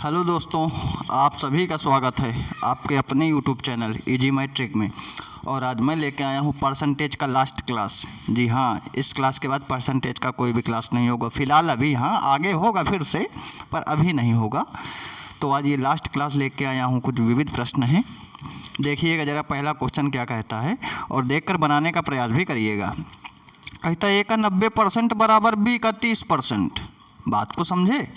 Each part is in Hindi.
हेलो दोस्तों, आप सभी का स्वागत है आपके अपने यूट्यूब चैनल इजी मैट्रिक में। और आज मैं लेके आया हूँ परसेंटेज का लास्ट क्लास। जी हाँ, इस क्लास के बाद परसेंटेज का कोई भी क्लास नहीं होगा फ़िलहाल। अभी हाँ आगे होगा फिर से, पर अभी नहीं होगा। तो आज ये लास्ट क्लास लेके आया हूँ। कुछ विविध प्रश्न हैं, देखिएगा ज़रा पहला क्वेश्चन क्या कहता है और देखकर बनाने का प्रयास भी करिएगा। कहता है ए का 90% बराबर बी का 30%। बात को समझे।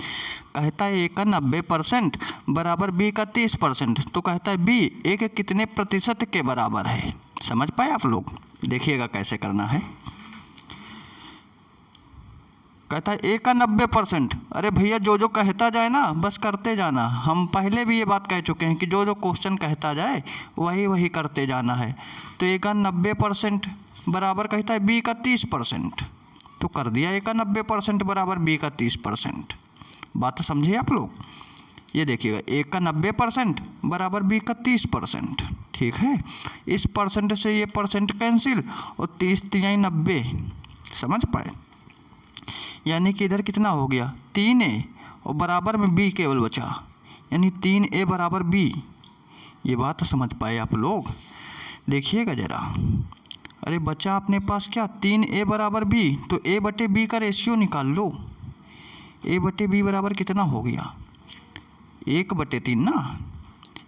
कहता है ए का 90% बराबर बी का 30%। तो कहता है बी ए के कितने प्रतिशत के बराबर है। समझ पाए आप लोग? देखिएगा कैसे करना है। कहता है ए का 90%। अरे भैया जो जो कहता जाए ना बस करते जाना। हम पहले भी ये बात कह चुके हैं कि जो जो क्वेश्चन कहता जाए वही वही करते जाना है। तो ए का 90% बराबर कहता है बी का 30%। तो कर दिया ए का 90% बराबर बी का 30%। बात समझे आप लोग? ये देखिएगा ए का 90% बराबर बी का 30%। ठीक है, इस परसेंट से ये परसेंट कैंसिल और 30 तिहाई 90। समझ पाए? यानी कि इधर कितना हो गया 3a और बराबर में b केवल बचा, यानी 3a बराबर b। ये बात समझ पाए आप लोग? देखिएगा ज़रा। अरे बच्चा अपने पास क्या 3a बराबर b, तो a बटे b का रेशियो निकाल लो। a बटे b बराबर कितना हो गया 1/3 ना।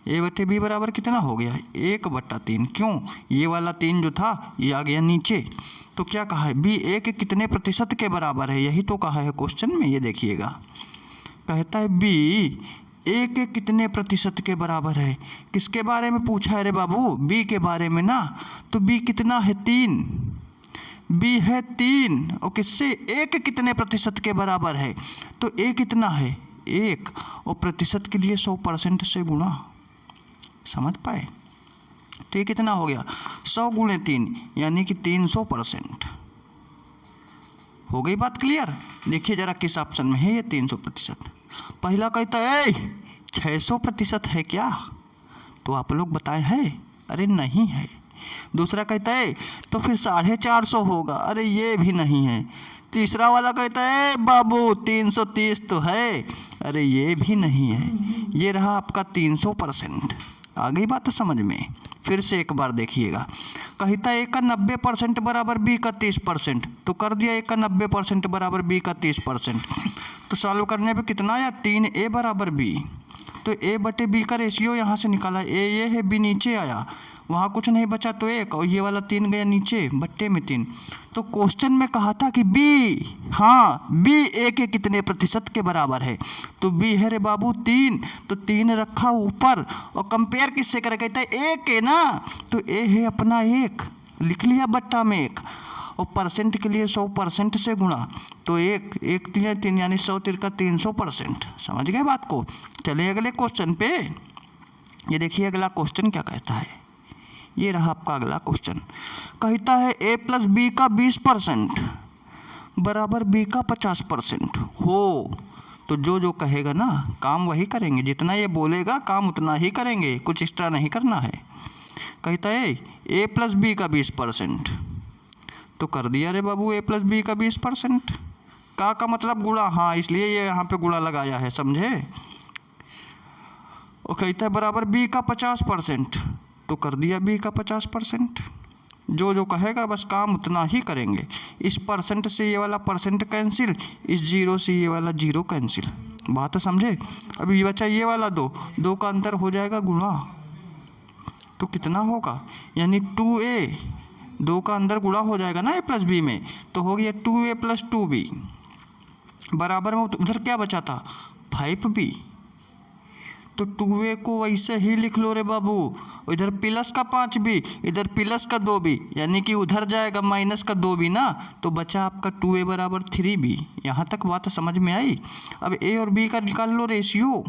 a बटे b बराबर कितना हो गया 1/3। क्यों? ये वाला 3 जो था ये आ गया नीचे। तो क्या कहा है b a के कितने प्रतिशत के बराबर है, यही तो कहा है क्वेश्चन में। ये देखिएगा कहता है b a के कितने प्रतिशत के बराबर है। किसके बारे में पूछा है रे बाबू? b के बारे में ना। तो b कितना है 3। b है 3 और किससे a के कितने प्रतिशत के बराबर है। तो a कितना है 1 और प्रतिशत के लिए 100% से गुणा। समझ पाए? तो ये कितना हो गया 100 गुणे 3 यानी कि 300%। हो गई बात क्लियर? देखिए ज़रा किस ऑप्शन में है ये 300%। पहला कहता है 600% है क्या? तो आप लोग बताएं है? अरे नहीं है। दूसरा कहता है तो फिर 450 होगा। अरे ये भी नहीं है। तीसरा वाला कहता है बाबू 330 तो है। अरे ये भी नहीं है। ये रहा आपका 300%। आ गई बात समझ में? फिर से एक बार देखिएगा। कहता है ए का 90% बराबर बी का 30%। तो कर दिया ए का 90% बराबर बी का 30%। तो सॉल्व करने पे कितना आया 3a बराबर b। तो a बटे b का रेशियो यहाँ से निकाला। a ये है, b नीचे आया, वहाँ कुछ नहीं बचा तो 1 और ये वाला 3 गया नीचे बट्टे में 3। तो क्वेश्चन में कहा था कि b, हाँ b a के कितने प्रतिशत के बराबर है। तो b है रे बाबू 3, तो 3 रखा ऊपर और कंपेयर किससे करे? कहता है a के ना। तो a है अपना 1, लिख लिया बट्टा में 1 और परसेंट के लिए 100% से गुणा। तो 1 1 3 3 यानी 100 तिरका 300%। समझ गए बात को? चलिए अगले क्वेश्चन पे। ये देखिए अगला क्वेश्चन क्या कहता है। ये रहा आपका अगला क्वेश्चन। कहता है a प्लस बी का 20% बराबर b का 50% हो। तो जो जो कहेगा ना काम वही करेंगे, जितना ये बोलेगा काम उतना ही करेंगे, कुछ एक्स्ट्रा नहीं करना है। कहता है a प्लस बी का 20%। तो कर दिया रे बाबू a प्लस बी का 20%। का मतलब गुणा, हाँ इसलिए ये यहाँ पे गुणा लगाया है, समझे? और कहता है बराबर b का 50%। तो कर दिया b का 50%। जो जो कहेगा बस काम उतना ही करेंगे। इस परसेंट से ये वाला परसेंट कैंसिल, इस जीरो से ये वाला जीरो कैंसिल। बात समझे? अभी बचा ये वाला 2 का अंतर हो जाएगा गुणा। तो कितना होगा यानी 2a, 2 का अंदर गुणा हो जाएगा ना a प्लस बी में, तो हो गया 2a प्लस 2b बराबर में उधर क्या बचा था 5b। तो 2a को वैसे ही लिख लो रे बाबू। इधर प्लस का 5b, इधर प्लस का 2b, यानी कि उधर जाएगा माइनस का 2b ना। तो बचा आपका 2a बराबर 3b। यहाँ तक बात समझ में आई? अब a और b का निकाल लो रेशियो।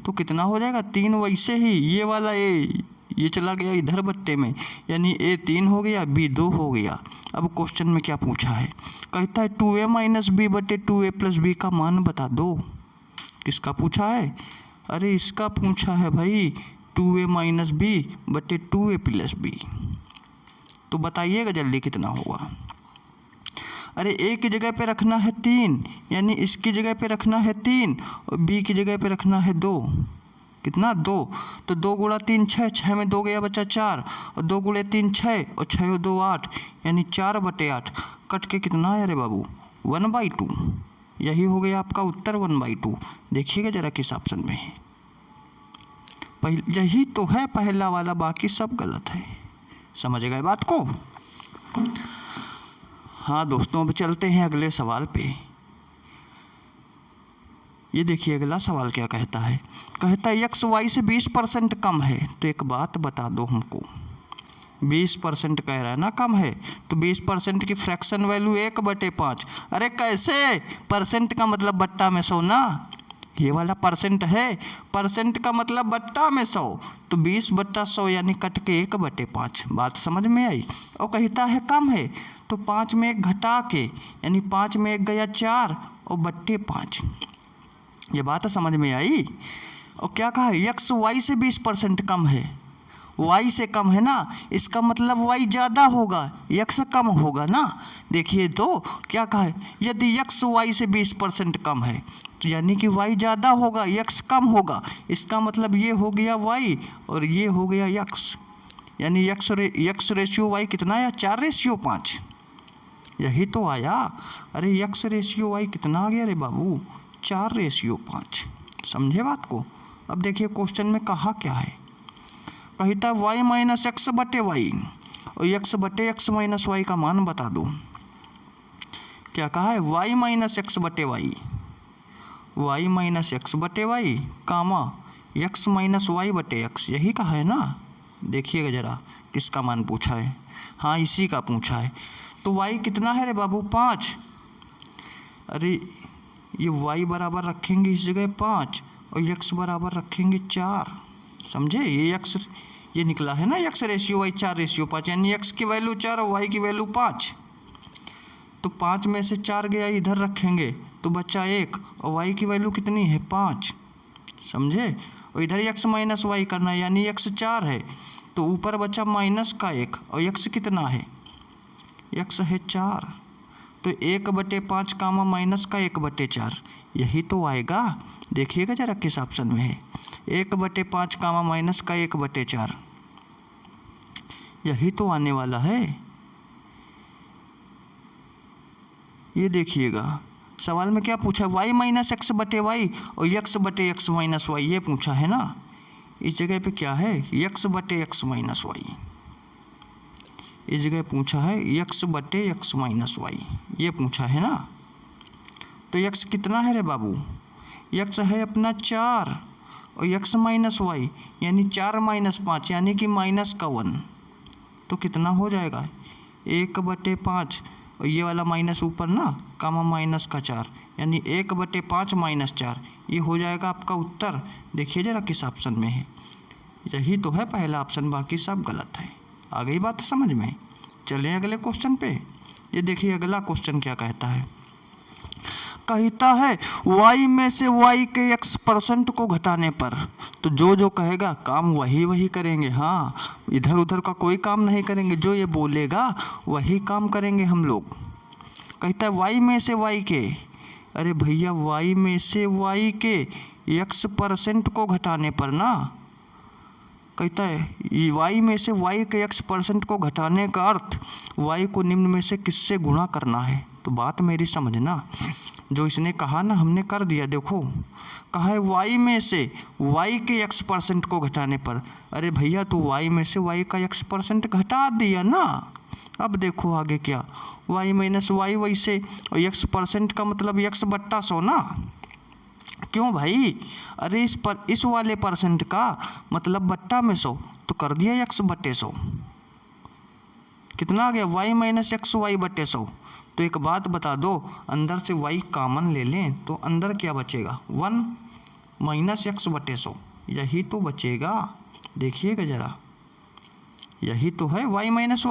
तो कितना हो जाएगा 3 वैसे ही, ये वाला a ये चला गया इधर बट्टे में, यानी a 3 हो गया b 2 हो गया। अब क्वेश्चन में क्या पूछा है? कहता है 2a माइनस b बटे 2a प्लस b का मान बता दो। किसका पूछा है? अरे इसका पूछा है भाई 2a माइनस बी बटे 2a प्लस बी। तो बताइएगा जल्दी कितना होगा। अरे ए की जगह पे रखना है 3, यानी इसकी जगह पे रखना है 3 और बी की जगह पे रखना है 2। कितना 2, तो 2 गुणा 3 6, 6 में 2 गया बचा 4 और 2 गुणे 3 6 और 6 और 2 8, यानी 4/8 कट के कितना है अरे बाबू 1/2। यही हो गया आपका उत्तर 1/2। देखिएगा जरा किस ऑप्शन में है। यही तो है पहला वाला, बाकी सब गलत है। समझ गए बात को? हाँ दोस्तों, अब चलते हैं अगले सवाल पे। ये देखिए अगला सवाल क्या कहता है। कहता है एक्स वाई से 20% कम है। तो एक बात बता दो हमको, 20% कह रहा है ना कम है, तो 20% की फ्रैक्शन वैल्यू 1/5। अरे कैसे? परसेंट का मतलब बट्टा में 100 ना, ये वाला परसेंट है, परसेंट का मतलब बट्टा में 100, तो 20/100 यानी कट के 1/5। बात समझ में आई? और कहता है कम है, तो 5 में 1 घटा के, यानी 5 में 1 गया 4 और बट्टे 5। ये बात समझ में आई? और क्या कहा है, एक्स वाई से 20% कम है। वाई से कम है ना, इसका मतलब वाई ज़्यादा होगा, एक्स कम होगा ना। देखिए तो क्या कहा है, यदि एक्स वाई से 20% कम है तो यानी कि वाई ज़्यादा होगा, एक्स कम होगा। इसका मतलब ये हो गया वाई और ये हो गया एक्स, यानी एक्स रेशियो वाई कितना आया 4/5। यही तो आया। अरे एक्स रेशियो वाई कितना आ गया रे बाबू 4/5। समझे बात को? अब देखिए क्वेश्चन में कहा क्या है। कहता है वाई माइनस एक्स बटे वाई और एक्स बटे एक्स माइनस वाई का मान बता दो। क्या कहा है, वाई माइनस एक्स बटे वाई, वाई माइनस एक्स बटे वाई कामा एक्स माइनस वाई बटे एक्स, यही कहा है ना। देखिएगा ज़रा किसका मान पूछा है। हाँ इसी का पूछा है। तो वाई कितना है रे बाबू 5। अरे ये वाई बराबर रखेंगे इस जगह 5 और एक्स बराबर रखेंगे 4। समझे? ये एक्स ये निकला है ना, एक्स रेशियो वाई 4/5, यानी एक्स की वैल्यू 4 और वाई की वैल्यू 5। तो 5 में से 4 गया इधर रखेंगे तो बचा 1 और वाई की वैल्यू कितनी है 5। समझे? और इधर एक्स माइनस वाई करना है, यानी एक्स 4 है तो ऊपर बचा माइनस का 1 और एक्स कितना है, एक्स है 4, तो 1/5 कामा माइनस का 1/4, यही तो आएगा। देखिएगा जरा किस ऑप्शन में है, 1/5 कामा माइनस का 1/4, यही तो आने वाला है। ये देखिएगा सवाल में क्या पूछा, वाई माइनस एक्स बटे वाई और एक्स बटे एक्स माइनस वाई, ये पूछा है ना। इस जगह पे क्या है, एक्स बटे एक्स माइनस वाई, इस जगह पूछा है एक्स बटे एक्स माइनस वाई, ये पूछा है ना। तो एक्स कितना है रे बाबू, एक्स है अपना 4 और एक्स माइनस वाई यानी 4 - 5 यानी कि माइनस का 1, तो कितना हो जाएगा 1/5 और ये वाला माइनस ऊपर ना कामा माइनस का 4 यानी 1/5 - 4, ये हो जाएगा आपका उत्तर। देखिए जरा किस ऑप्शन में है, यही तो है पहला ऑप्शन, बाकी सब गलत है। आ गई बात समझ में? चलें अगले क्वेश्चन पे। ये देखिए अगला क्वेश्चन क्या कहता है। कहता है y में से y के x% को घटाने पर, तो जो कहेगा काम वही करेंगे। हाँ इधर उधर का कोई काम नहीं करेंगे, जो ये बोलेगा वही काम करेंगे हम लोग। कहता है y में से y के, अरे भैया y में से y के x% को घटाने पर ना, कहता है y में से y के x% को घटाने का अर्थ y को निम्न में से किससे गुणा करना है। तो बात मेरी समझना, जो इसने कहा ना हमने कर दिया। देखो कहा है y में से y के x% को घटाने पर, अरे भैया तो y में से y का x% घटा दिया ना। अब देखो आगे क्या, y माइनस वाई वैसे और x% का मतलब x/100 ना। क्यों भाई, अरे इस वाले परसेंट का मतलब बट्टा में 100, तो कर दिया x/100। कितना आ गया y माइनस एक्स वाई बटे 100। तो एक बात बता दो, अंदर से y कॉमन ले लें तो अंदर क्या बचेगा 1 माइनस एक्स बटे 100, यही तो बचेगा। देखिएगा ज़रा, यही तो है y माइनस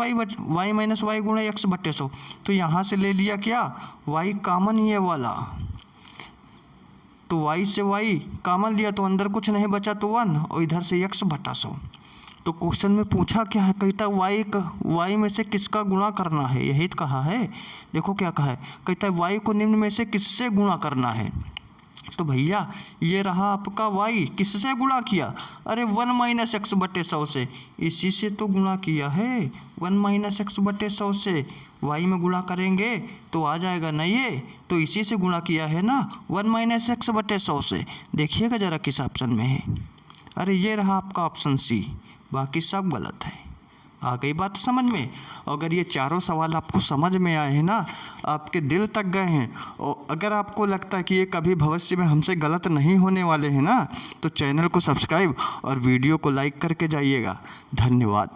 वाई गुणे एक्स बटे 100। तो यहाँ से ले लिया क्या y कॉमन, ये वाला, तो y से y कॉमन लिया तो अंदर कुछ नहीं बचा तो 1 और इधर से x/100। तो क्वेश्चन में पूछा क्या है, कहता वाई में से किसका गुणा करना है, यही तो कहा है। देखो क्या कहा है, कहता है वाई को निम्न में से किससे गुणा करना है। तो भैया ये रहा आपका y, किससे गुणा किया, अरे 1 माइनस एक्स बटे 100 से, इसी से तो गुणा किया है, 1 माइनस एक्स बटे 100 से y में गुणा करेंगे तो आ जाएगा ना ये, तो इसी से गुणा किया है ना 1 माइनस एक्स बटे 100 से। देखिएगा ज़रा किस ऑप्शन में है, अरे ये रहा आपका ऑप्शन सी, बाकी सब गलत है। आ गई बात समझ में। अगर ये चारों सवाल आपको समझ में आए हैं ना, आपके दिल तक गए हैं, और अगर आपको लगता है कि ये कभी भविष्य में हमसे गलत नहीं होने वाले हैं ना, तो चैनल को सब्सक्राइब और वीडियो को लाइक करके जाइएगा। धन्यवाद।